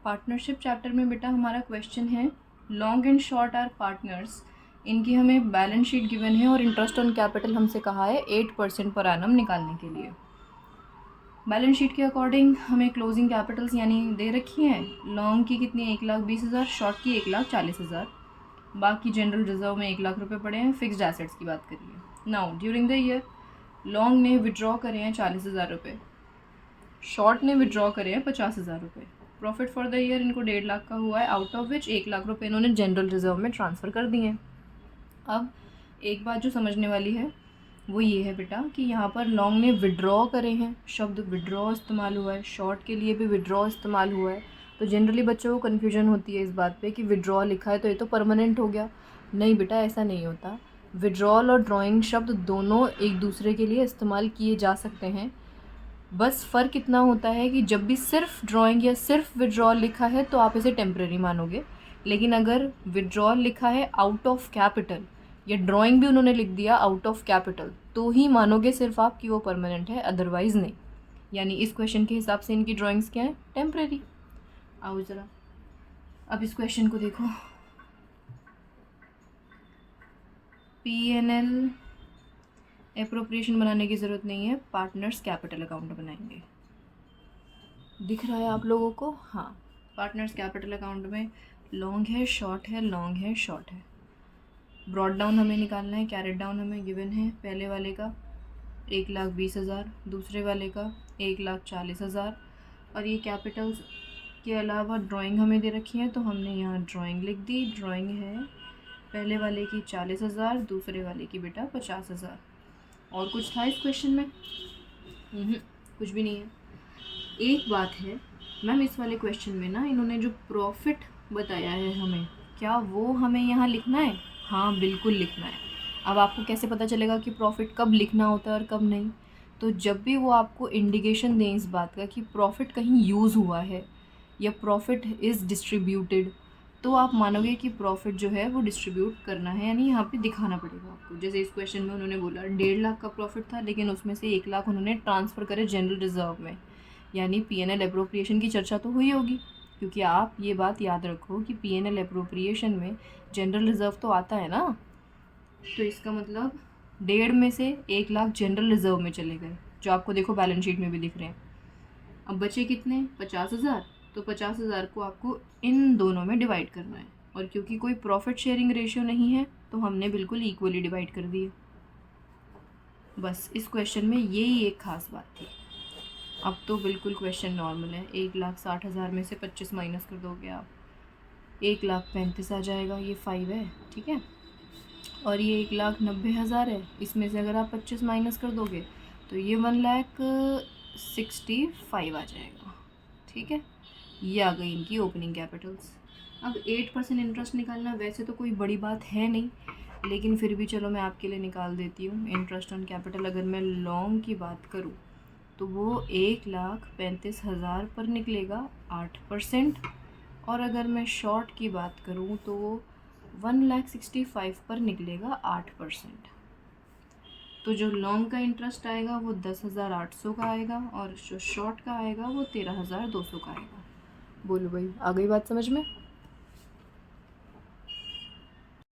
Partnership chapter में बेटा हमारा क्वेश्चन है long and short are partners, इनकी हमें बैलेंस शीट गिवन है और इंटरेस्ट ऑन कैपिटल हमसे कहा है 8% पर एनम निकालने के लिए। बैलेंस शीट के अकॉर्डिंग हमें क्लोजिंग कैपिटल्स यानी दे रखी हैं। लॉन्ग की कितनी 1,20,000, शॉर्ट की 1,40,000, बाकी जनरल रिजर्व में 1 लाख रुपये पड़े हैं। फिक्स्ड एसेट्स की बात करिए। Now during the year long ने विड्रॉ करे हैं 40,000 रुपये, शॉर्ट ने विड्रॉ करे हैं 50,000 रुपये। प्रॉफिट फॉर द ईयर इनको 1.5 लाख का हुआ है, आउट ऑफ विच 1 लाख रुपये इन्होंने जनरल रिजर्व में ट्रांसफ़र कर दिए हैं। अब एक बात जो समझने वाली है वो ये है बेटा कि यहाँ पर लॉन्ग ने विड्रॉ करे हैं, शब्द विड्रॉ इस्तेमाल हुआ है, शॉर्ट के लिए भी विड्रॉ इस्तेमाल हुआ है। तो जनरली बच्चों को कन्फ्यूजन होती है इस बात पे कि विड्रॉ लिखा है तो ये तो परमानेंट हो गया। नहीं बेटा, ऐसा नहीं होता। विड्रॉल और ड्राइंग शब्द दोनों एक दूसरे के लिए इस्तेमाल किए जा सकते हैं। बस फ़र्क इतना होता है कि जब भी सिर्फ ड्राइंग या सिर्फ विड्रॉल लिखा है तो आप इसे टेम्प्रेरी मानोगे, लेकिन अगर विड्रॉल लिखा है आउट ऑफ कैपिटल या ड्राइंग भी उन्होंने लिख दिया आउट ऑफ कैपिटल तो ही मानोगे सिर्फ आप कि वो परमानेंट है, अदरवाइज़ नहीं। यानी इस क्वेश्चन के हिसाब से इनकी ड्राइंग्स क्या है, टेम्प्रेरी। आओ ज़रा अब इस क्वेश्चन को देखो। P&L एप्रोप्रिएशन बनाने की ज़रूरत नहीं है, पार्टनर्स कैपिटल अकाउंट बनाएंगे। दिख रहा है आप लोगों को? हाँ, पार्टनर्स कैपिटल अकाउंट में लॉन्ग है, शॉर्ट है, लॉन्ग है, शॉर्ट है। ब्रॉड डाउन हमें निकालना है, कैरेट डाउन हमें गिवन है। पहले वाले का 1,20,000, दूसरे वाले का 1,40,000, और ये कैपिटल्स के अलावा ड्राइंग हमें दे रखी है तो हमने यहाँ ड्राइंग लिख दी। ड्राइंग है पहले वाले की 40,000, दूसरे वाले की बेटा 50,000। और कुछ था इस क्वेश्चन में? कुछ भी नहीं है। एक बात है मैम, इस वाले क्वेश्चन में ना इन्होंने जो प्रॉफिट बताया है हमें, क्या वो हमें यहाँ लिखना है? हाँ बिल्कुल लिखना है। अब आपको कैसे पता चलेगा कि प्रॉफिट कब लिखना होता है और कब नहीं? तो जब भी वो आपको इंडिकेशन दें इस बात का कि प्रॉफिट कहीं यूज़ हुआ है या प्रॉफिट इज़ डिस्ट्रीब्यूटेड, तो आप मानोगे कि प्रॉफिट जो है वो डिस्ट्रीब्यूट करना है, यानी यहाँ पे दिखाना पड़ेगा आपको। जैसे इस क्वेश्चन में उन्होंने बोला 1.5 लाख का प्रॉफिट था, लेकिन उसमें से 1 लाख उन्होंने ट्रांसफ़र करे जनरल रिजर्व में, यानी P&L एप्रोप्रिएशन की चर्चा तो हुई होगी। क्योंकि आप ये बात याद रखो कि P&L एप्रोप्रिएशन में जनरल रिजर्व तो आता है ना, तो इसका मतलब 1.5 में से 1 लाख जनरल रिजर्व में चले गए, जो आपको देखो बैलेंस शीट में भी दिख रहे हैं। अब बचे कितने? 50,000। तो 50,000 को आपको इन दोनों में डिवाइड करना है, और क्योंकि कोई प्रॉफिट शेयरिंग रेशियो नहीं है तो हमने बिल्कुल इक्वली डिवाइड कर दिए। बस इस क्वेश्चन में यही एक ख़ास बात थी। अब तो बिल्कुल क्वेश्चन नॉर्मल है। 1,60,000 में से 25 माइनस कर दोगे आप, 1,35,000 आ जाएगा। ये 5 है, ठीक है। और ये 1,90,000 है, इसमें से अगर आप 25 माइनस कर दोगे तो ये 1,65,000 आ जाएगा, ठीक है। ये आ गई इनकी ओपनिंग कैपिटल्स। अब 8% इंटरेस्ट निकालना वैसे तो कोई बड़ी बात है नहीं, लेकिन फिर भी चलो मैं आपके लिए निकाल देती हूँ। इंटरेस्ट ऑन कैपिटल अगर मैं लॉन्ग की बात करूँ तो वो 1,35,000 पर निकलेगा 8%, और अगर मैं शॉर्ट की बात करूँ तो वो 1,65,000 पर निकलेगा 8%। तो जो लॉन्ग का इंटरेस्ट आएगा वो 10,800 का आएगा, और जो शॉर्ट का आएगा वो 13,200 का आएगा। बोलो भाई, आ गई बात समझ में?